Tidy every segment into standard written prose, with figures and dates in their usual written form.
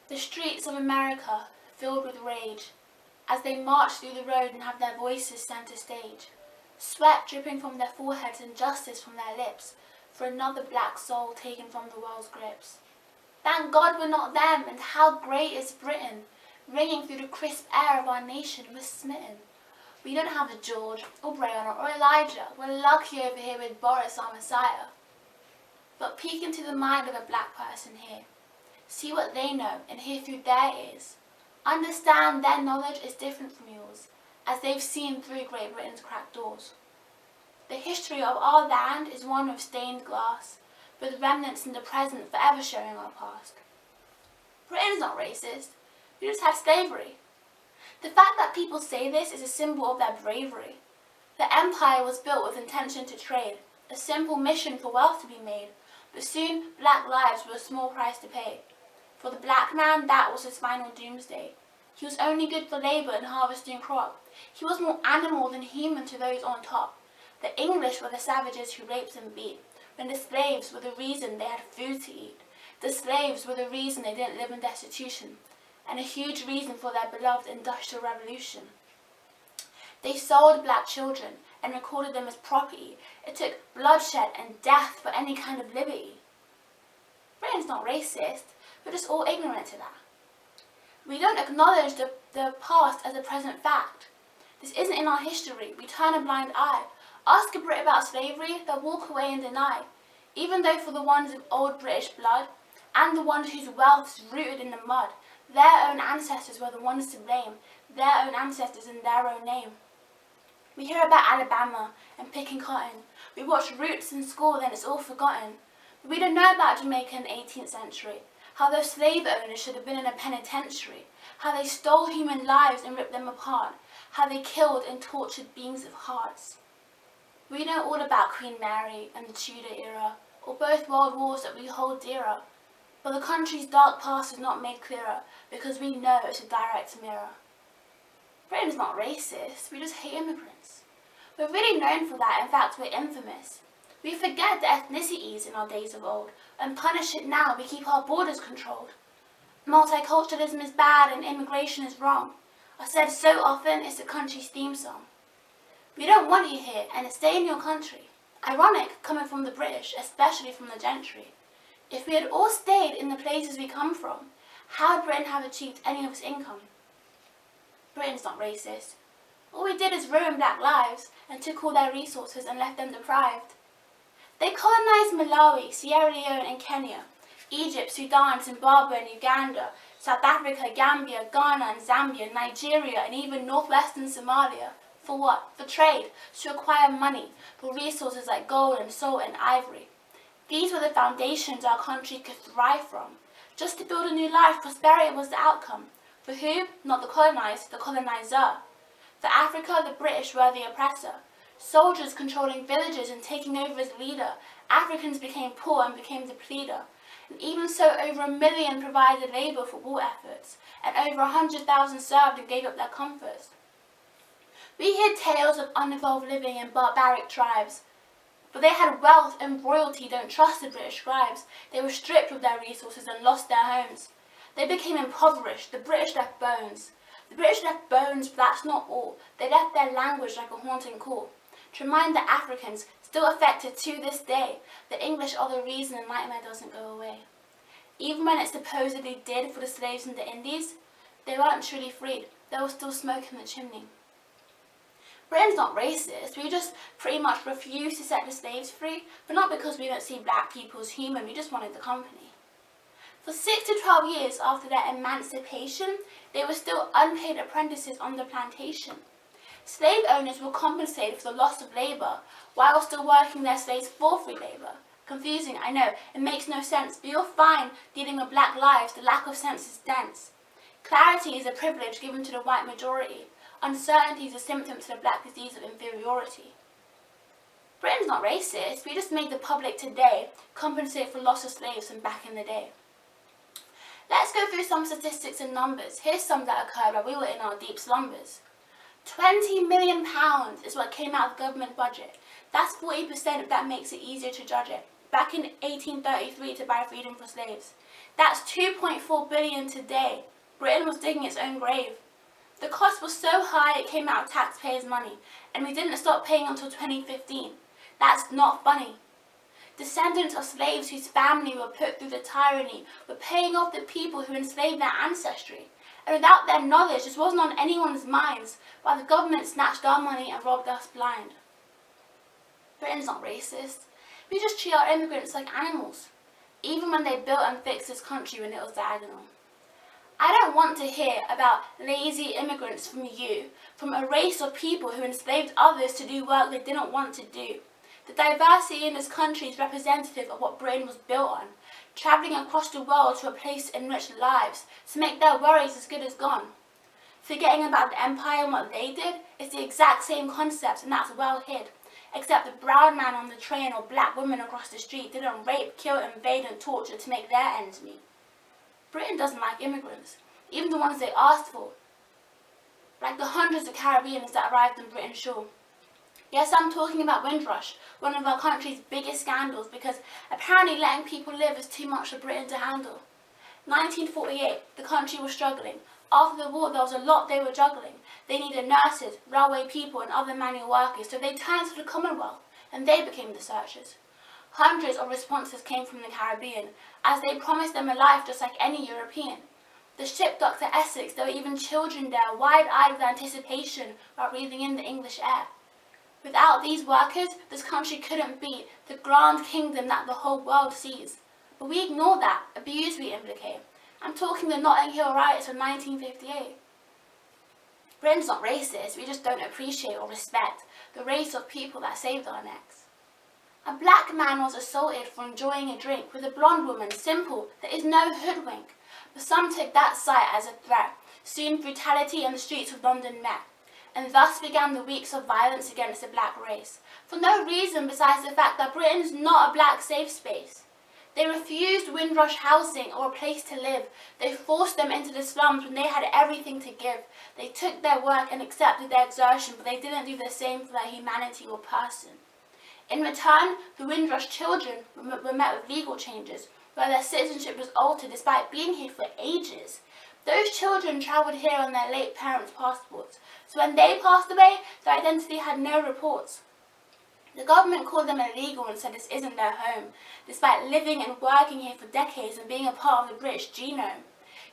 The streets of America filled with rage as they march through the road and have their voices center stage, sweat dripping from their foreheads and justice from their lips for another black soul taken from the world's grips. Thank God we're not them, and how great is Britain, ringing through the crisp air of our nation we're smitten. We don't have a George or Brianna or Elijah, we're lucky over here with Boris our Messiah. But peek into the mind of a black person here. See what they know and hear through their ears. Understand their knowledge is different from yours, as they've seen through Great Britain's cracked doors. The history of our land is one of stained glass, with remnants in the present forever showing our past. Britain's not racist, we just had slavery. The fact that people say this is a symbol of their bravery. The empire was built with intention to trade, a simple mission for wealth to be made, but soon black lives were a small price to pay. For the black man, that was his final doomsday. He was only good for labour and harvesting crop. He was more animal than human to those on top. The English were the savages who raped and beat, when the slaves were the reason they had food to eat. The slaves were the reason they didn't live in destitution, and a huge reason for their beloved Industrial Revolution. They sold black children and recorded them as property. It took bloodshed and death for any kind of liberty. Britain's not racist, we're just all ignorant to that. We don't acknowledge the past as a present fact. This isn't in our history, we turn a blind eye. Ask a Brit about slavery, they'll walk away and deny. Even though for the ones of old British blood, and the ones whose wealth is rooted in the mud, their own ancestors were the ones to blame, their own ancestors in their own name. We hear about Alabama and picking cotton. We watch Roots in school, then it's all forgotten. But we don't know about Jamaica in the 18th century, how those slave owners should have been in a penitentiary, how they stole human lives and ripped them apart, how they killed and tortured beings of hearts. We know all about Queen Mary and the Tudor era, or both world wars that we hold dearer. But the country's dark past is not made clearer, because we know it's a direct mirror. Britain's not racist, we just hate immigrants. We're really known for that, in fact we're infamous. We forget the ethnicities in our days of old, and punish it now we keep our borders controlled. Multiculturalism is bad and immigration is wrong. I said so often it's the country's theme song. We don't want you here, and stay in your country. Ironic, coming from the British, especially from the gentry. If we had all stayed in the places we come from, how would Britain have achieved any of its income? Britain's not racist. All we did is ruin black lives and took all their resources and left them deprived. They colonised Malawi, Sierra Leone and Kenya, Egypt, Sudan, Zimbabwe and Uganda, South Africa, Gambia, Ghana and Zambia, Nigeria and even northwestern Somalia. For what? For trade, to acquire money, for resources like gold and salt and ivory. These were the foundations our country could thrive from. Just to build a new life, prosperity was the outcome. For who? Not the colonised, the coloniser. For Africa, the British were the oppressor. Soldiers controlling villages and taking over as leader. Africans became poor and became the pleader. And even so, over 1 million provided labour for war efforts, and over 100,000 served and gave up their comforts. We hear tales of unevolved living in barbaric tribes, but they had wealth and royalty don't trust the British scribes. They were stripped of their resources and lost their homes. They became impoverished, the British left bones. The British left bones, but that's not all. They left their language like a haunting call, to remind the Africans, still affected to this day, the English are the reason the nightmare doesn't go away. Even when it supposedly did for the slaves in the Indies, they weren't truly freed. There was still smoke in the chimney. Britain's not racist, we just pretty much refuse to set the slaves free, but not because we don't see black people as human, we just wanted the company. For 6 to 12 years after their emancipation, they were still unpaid apprentices on the plantation. Slave owners were compensated for the loss of labour, while still working their slaves for free labour. Confusing, I know, it makes no sense, but you'll find, dealing with black lives, the lack of sense is dense. Clarity is a privilege given to the white majority. Uncertainty is a symptom to the black disease of inferiority. Britain's not racist, we just made the public today compensate for loss of slaves from back in the day. Let's go through some statistics and numbers. Here's some that occurred while we were in our deep slumbers. £20 million is what came out of the government budget. That's 40%, if that makes it easier to judge it. back in 1833 to buy freedom for slaves. That's $2.4 billion today. Britain was digging its own grave. The cost was so high it came out of taxpayers' money, and we didn't stop paying until 2015. That's not funny. Descendants of slaves whose family were put through the tyranny were paying off the people who enslaved their ancestry. And without their knowledge, this wasn't on anyone's minds, while the government snatched our money and robbed us blind. Britain's not racist. We just treat our immigrants like animals, even when they built and fixed this country when it was diagonal. I don't want to hear about lazy immigrants from you, from a race of people who enslaved others to do work they didn't want to do. The diversity in this country is representative of what Britain was built on, travelling across the world to a place to enrich lives, to make their worries as good as gone. Forgetting about the empire and what they did is the exact same concept, and that's well hid. Except the brown man on the train or black woman across the street didn't rape, kill, invade and torture to make their ends meet. Britain doesn't like immigrants, even the ones they asked for, like the hundreds of Caribbeans that arrived on Britain's shore. Yes, I'm talking about Windrush, one of our country's biggest scandals, because apparently letting people live is too much for Britain to handle. 1948, the country was struggling. After the war, there was a lot they were juggling. They needed nurses, railway people and other manual workers, so they turned to the Commonwealth, and they became the searchers. Hundreds of responses came from the Caribbean, as they promised them a life just like any European. The ship docked at Essex, there were even children there, wide-eyed with anticipation while breathing in the English air. Without these workers, this country couldn't be the grand kingdom that the whole world sees. But we ignore that, abuse we implicate. I'm talking the Notting Hill riots of 1958. Britain's not racist, we just don't appreciate or respect the race of people that saved our necks. A black man was assaulted for enjoying a drink with a blonde woman, simple, there is no hoodwink. But some took that sight as a threat. Soon brutality in the streets of London met. And thus began the weeks of violence against the black race, for no reason besides the fact that Britain is not a black safe space. They refused Windrush housing or a place to live. They forced them into the slums when they had everything to give. They took their work and accepted their exertion, but they didn't do the same for their humanity or person. In return, the Windrush children were met with legal changes, where their citizenship was altered despite being here for ages. Those children travelled here on their late parents' passports, so when they passed away, their identity had no reports. The government called them illegal and said this isn't their home, despite living and working here for decades and being a part of the British genome.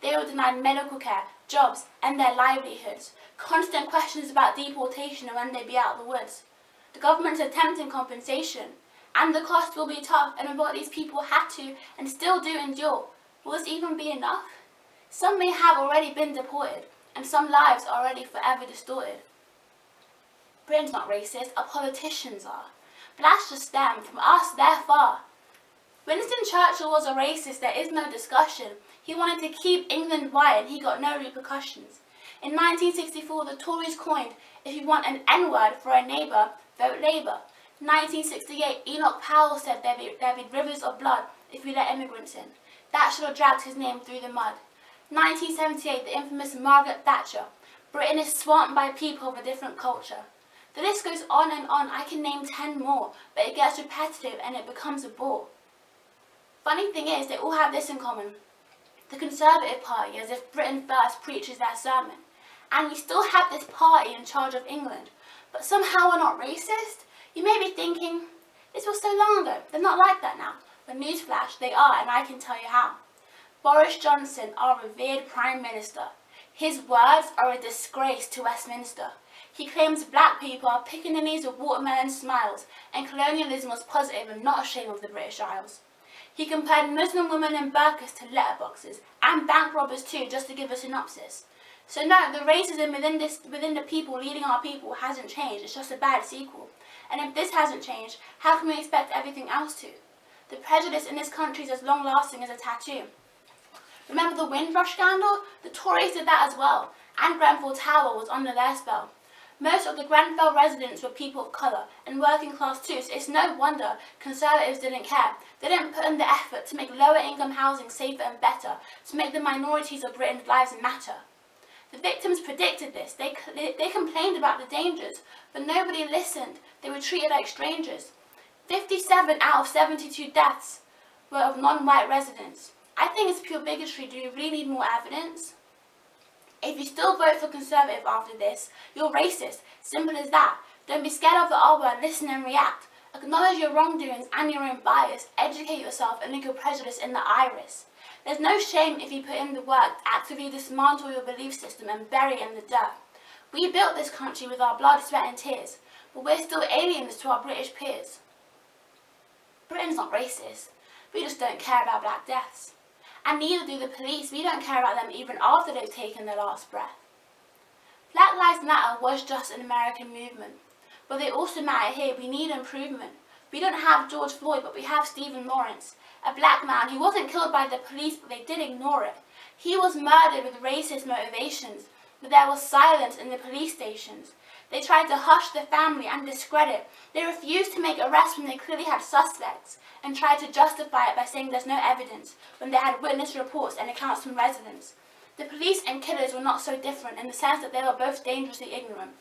They were denied medical care, jobs, and their livelihoods. Constant questions about deportation and when they'd be out of the woods. The government's attempting compensation, and the cost will be tough, and what these people had to and still do endure. Will this even be enough? Some may have already been deported, and some lives are already forever distorted. Britain's not racist, our politicians are. But that's just them, from us, they're far. Winston Churchill was a racist, there is no discussion. He wanted to keep England white and he got no repercussions. In 1964, the Tories coined, if you want an N-word for a neighbour, vote Labour. 1968, Enoch Powell said there'd be rivers of blood if we let immigrants in. That should have dragged his name through the mud. 1978, the infamous Margaret Thatcher. Britain is swamped by people of a different culture. The list goes on and on. I can name 10 more, but it gets repetitive and it becomes a bore. Funny thing is, they all have this in common. The Conservative Party, as if Britain first, preaches their sermon. And we still have this party in charge of England. But somehow we're not racist? You may be thinking, this was so long ago, they're not like that now. But newsflash, they are, and I can tell you how. Boris Johnson, our revered Prime Minister. His words are a disgrace to Westminster. He claims black people are pickaninnies with watermelon smiles, and colonialism was positive and not a shame of the British Isles. He compared Muslim women in burqas to letterboxes, and bank robbers too, just to give a synopsis. So no, the racism within the people leading our people hasn't changed, it's just a bad sequel. And if this hasn't changed, how can we expect everything else to? The prejudice in this country is as long-lasting as a tattoo. Remember the Windrush scandal? The Tories did that as well, and Grenfell Tower was under their spell. Most of the Grenfell residents were people of colour, and working class too, so it's no wonder Conservatives didn't care. They didn't put in the effort to make lower income housing safer and better, to make the minorities of Britain's lives matter. The victims predicted this, they complained about the dangers, but nobody listened, they were treated like strangers. 57 out of 72 deaths were of non-white residents. I think it's pure bigotry. Do you really need more evidence? If you still vote for Conservative after this, you're racist. Simple as that. Don't be scared of the R word, listen and react. Acknowledge your wrongdoings and your own bias. Educate yourself and look your prejudice in the iris. There's no shame if you put in the work, actively dismantle your belief system and bury it in the dirt. We built this country with our blood, sweat and tears, but we're still aliens to our British peers. Britain's not racist. We just don't care about black deaths. And neither do the police. We don't care about them even after they've taken their last breath. Black Lives Matter was just an American movement, but they also matter here. We need improvement. We don't have George Floyd, but we have Stephen Lawrence, a black man. He wasn't killed by the police, but they did ignore it. He was murdered with racist motivations, but there was silence in the police stations. They tried to hush the family and discredit. They refused to make arrests when they clearly had suspects, and tried to justify it by saying there's no evidence when they had witness reports and accounts from residents. The police and killers were not so different in the sense that they were both dangerously ignorant.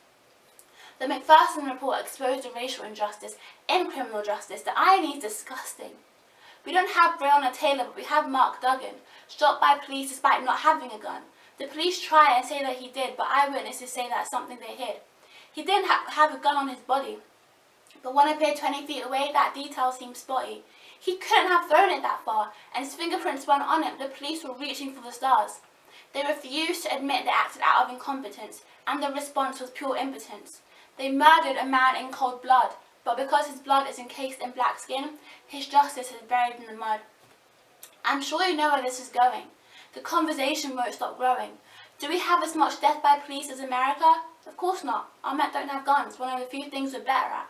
The McPherson report exposed the racial injustice in criminal justice. The irony is disgusting. We don't have Breonna Taylor, but we have Mark Duggan, shot by police despite not having a gun. The police try and say that he did, but eyewitnesses say that's something they hid. He didn't have a gun on his body, but one appeared 20 feet away. That detail seems spotty. He couldn't have thrown it that far, and his fingerprints weren't on it. The police were reaching for the stars. They refused to admit they acted out of incompetence, and the response was pure impotence. They murdered a man in cold blood, but because his blood is encased in black skin, his justice is buried in the mud. I'm sure you know where this is going. The conversation won't stop growing. Do we have as much death by police as America? Of course not. Our Met don't have guns, one of the few things we're better at.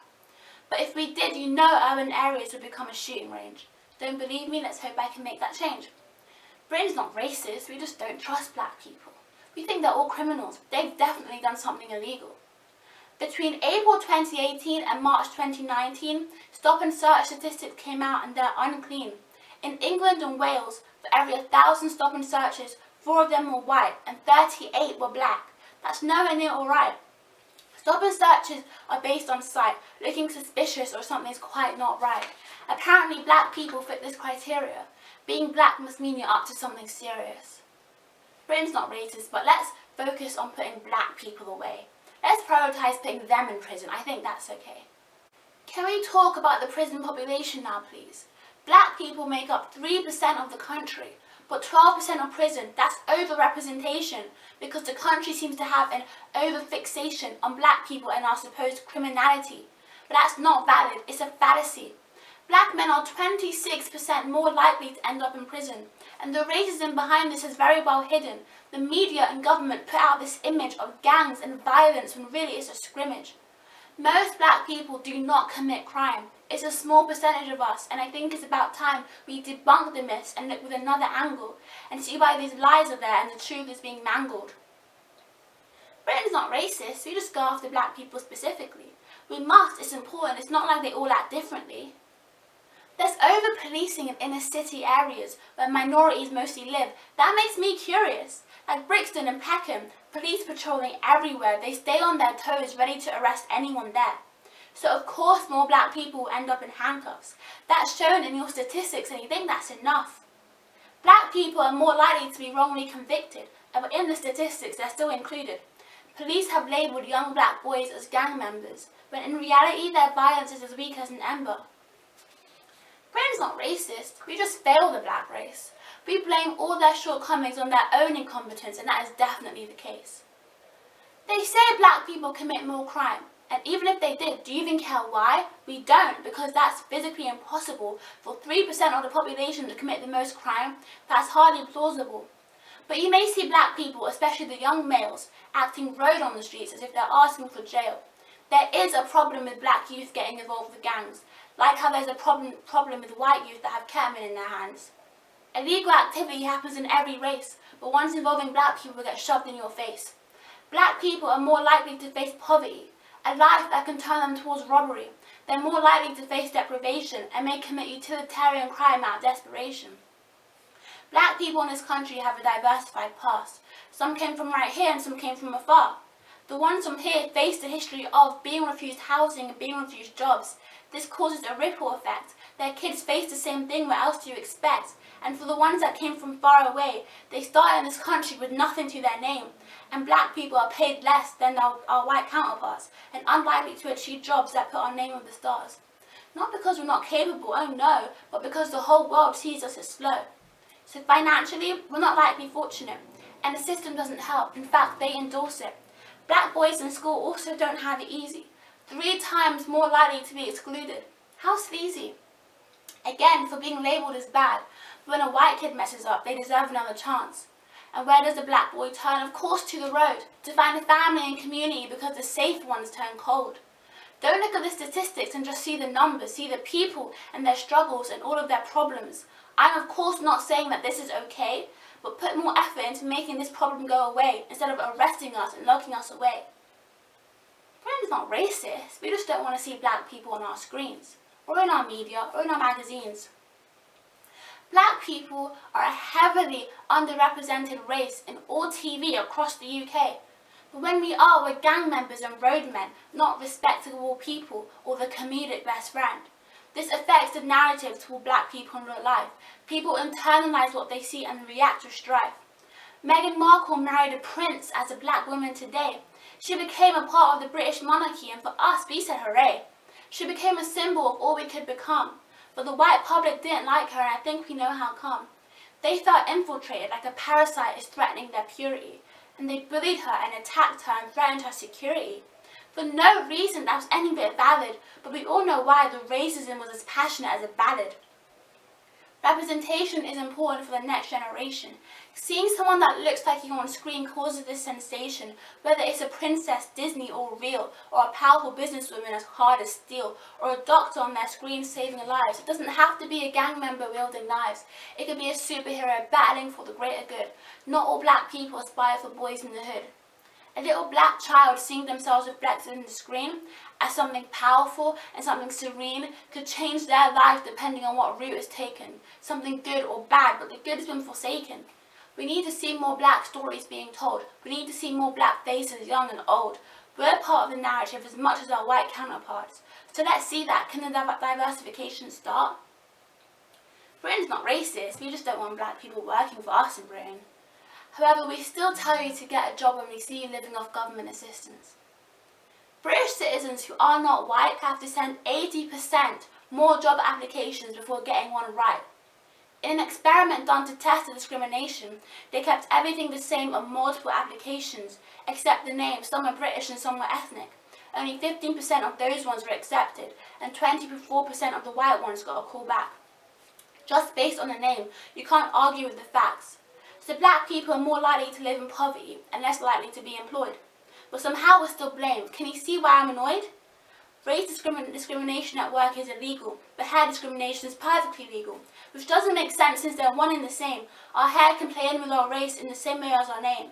But if we did, you know urban areas would become a shooting range. Don't believe me? Let's hope I can make that change. Britain's not racist, we just don't trust black people. We think they're all criminals. They've definitely done something illegal. Between April 2018 and March 2019, stop and search statistics came out and they're unclean. In England and Wales, for every 1,000 stop and searches, 4 of them were white and 38 were black. That's nowhere near alright. Stop and searches are based on sight, looking suspicious or something's quite not right. Apparently black people fit this criteria. Being black must mean you're up to something serious. Britain's not racist, but let's focus on putting black people away. Let's prioritise putting them in prison. I think that's okay. Can we talk about the prison population now, please? Black people make up 3% of the country, but 12% of prison. That's overrepresentation because the country seems to have an overfixation on black people and our supposed criminality. But that's not valid. It's a fallacy. Black men are 26% more likely to end up in prison, and the racism behind this is very well hidden. The media and government put out this image of gangs and violence when really it's a scrimmage. Most black people do not commit crime. It's a small percentage of us, and I think it's about time we debunk the myths and look with another angle and see why these lies are there and the truth is being mangled. Britain's not racist, we just go after black people specifically. We must, it's important, it's not like they all act differently. There's over-policing in inner city areas where minorities mostly live. That makes me curious. Like Brixton and Peckham, police patrolling everywhere. They stay on their toes, ready to arrest anyone there. So of course more black people will end up in handcuffs. That's shown in your statistics and you think that's enough. Black people are more likely to be wrongly convicted, but in the statistics they're still included. Police have labelled young black boys as gang members, when in reality their violence is as weak as an ember. Britain's not racist, we just fail the black race. We blame all their shortcomings on their own incompetence, and that is definitely the case. They say black people commit more crime, and even if they did, do you even care why? We don't, because that's physically impossible for 3% of the population to commit the most crime. That's hardly plausible. But you may see black people, especially the young males, acting rude on the streets as if they're asking for jail. There is a problem with black youth getting involved with gangs, like how there's a problem with white youth that have ketamine in their hands. Illegal activity happens in every race, but ones involving black people get shoved in your face. Black people are more likely to face poverty, a life that can turn them towards robbery. They're more likely to face deprivation and may commit utilitarian crime out of desperation. Black people in this country have a diversified past. Some came from right here and some came from afar. The ones from here faced a history of being refused housing and being refused jobs. This causes a ripple effect. Their kids face the same thing, what else do you expect? And for the ones that came from far away, they started in this country with nothing to their name. And black people are paid less than our white counterparts, and unlikely to achieve jobs that put our name on the stars. Not because we're not capable, oh no, but because the whole world sees us as slow. So financially, we're not likely fortunate, and the system doesn't help. In fact, they endorse it. Black boys in school also don't have it easy. 3 times more likely to be excluded. How sleazy. Again, for being labelled as bad. But when a white kid messes up, they deserve another chance. And where does the black boy turn? Of course to the road, to find a family and community, because the safe ones turn cold. Don't look at the statistics and just see the numbers, see the people and their struggles and all of their problems. I'm of course not saying that this is okay, but put more effort into making this problem go away instead of arresting us and locking us away. Britain is not racist, we just don't want to see black people on our screens, or in our media, or in our magazines. Black people are a heavily underrepresented race in all TV across the UK. But when we are, we're gang members and roadmen, not respectable people or the comedic best friend. This affects the narrative toward black people in real life. People internalise what they see and react with strife. Meghan Markle married a prince as a black woman today. She became a part of the British monarchy, and for us, we said hooray. She became a symbol of all we could become. But the white public didn't like her, and I think we know how come. They felt infiltrated like a parasite is threatening their purity. And they bullied her and attacked her and threatened her security. For no reason that was any bit valid, but we all know why the racism was as passionate as a ballad. Representation is important for the next generation. Seeing someone that looks like you on screen causes this sensation, whether it's a princess, Disney or real, or a powerful businesswoman as hard as steel, or a doctor on their screen saving lives. It doesn't have to be a gang member wielding knives. It could be a superhero battling for the greater good. Not all black people aspire for boys in the hood. A little black child seeing themselves reflected in the screen as something powerful and something serene could change their life depending on what route is taken. Something good or bad, but the good has been forsaken. We need to see more black stories being told. We need to see more black faces, young and old. We're part of the narrative as much as our white counterparts. So let's see that. Can the diversification start? Britain's not racist, we just don't want black people working for us in Britain. However, we still tell you to get a job when we see you living off government assistance. British citizens who are not white have to send 80% more job applications before getting one right. In an experiment done to test the discrimination, they kept everything the same on multiple applications, except the names. Some were British and some were ethnic. Only 15% of those ones were accepted, and 24% of the white ones got a call back. Just based on the name, you can't argue with the facts. So black people are more likely to live in poverty and less likely to be employed. But somehow we're still blamed. Can you see why I'm annoyed? Race discrimination at work is illegal, but hair discrimination is perfectly legal, which doesn't make sense since they're one and the same. Our hair can play in with our race in the same way as our name.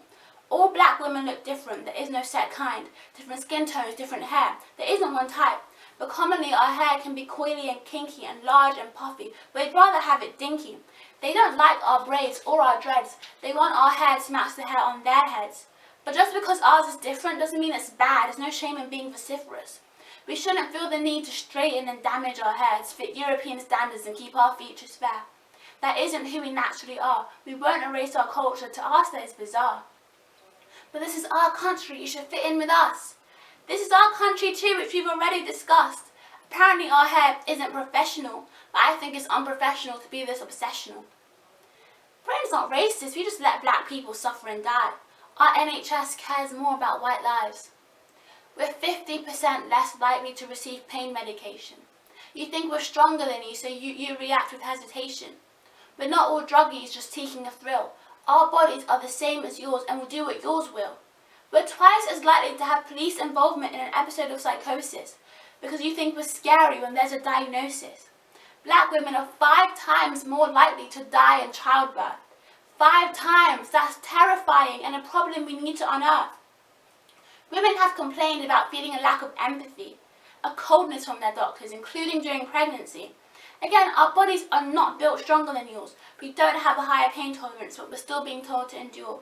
All black women look different. There is no set kind. Different skin tones, different hair. There isn't one type. But commonly our hair can be coily and kinky and large and puffy, but they'd rather have it dinky. They don't like our braids or our dreads. They want our hair to match the hair on their heads. But just because ours is different doesn't mean it's bad. There's no shame in being vociferous. We shouldn't feel the need to straighten and damage our hair to fit European standards and keep our features fair. That isn't who we naturally are. We won't erase our culture. To us that is bizarre. But this is our country. You should fit in with us. This is our country too, which we've already discussed. Apparently our hair isn't professional, but I think it's unprofessional to be this obsessional. Britain's not racist, we just let black people suffer and die. Our NHS cares more about white lives. We're 50% less likely to receive pain medication. You think we're stronger than you, so you react with hesitation. We're not all druggies just seeking a thrill. Our bodies are the same as yours and will do what yours will. We're twice as likely to have police involvement in an episode of psychosis because you think we're scary when there's a diagnosis. Black women are 5 times more likely to die in childbirth. 5 times! That's terrifying and a problem we need to unearth. Women have complained about feeling a lack of empathy, a coldness from their doctors, including during pregnancy. Again, our bodies are not built stronger than yours. We don't have a higher pain tolerance, but we're still being told to endure.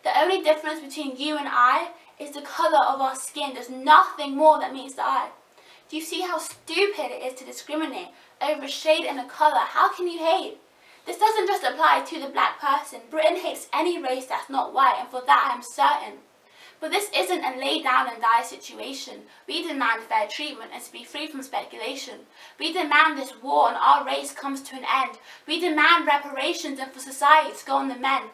The only difference between you and I is the colour of our skin. There's nothing more that meets the eye. Do you see how stupid it is to discriminate over a shade and a colour? How can you hate? This doesn't just apply to the black person. Britain hates any race that's not white, and for that I am certain. But this isn't a lay down and die situation. We demand fair treatment and to be free from speculation. We demand this war on our race comes to an end. We demand reparations and for society to go on the mend.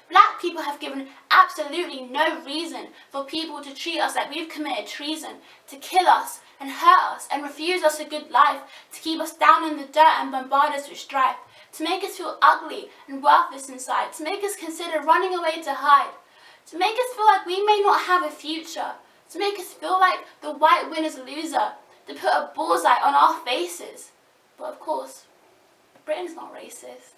Black people have given absolutely no reason for people to treat us like we've committed treason, to kill us and hurt us and refuse us a good life, to keep us down in the dirt and bombard us with strife, to make us feel ugly and worthless inside, to make us consider running away to hide, to make us feel like we may not have a future, to make us feel like the white winner's loser, to put a bullseye on our faces. But of course, Britain's not racist.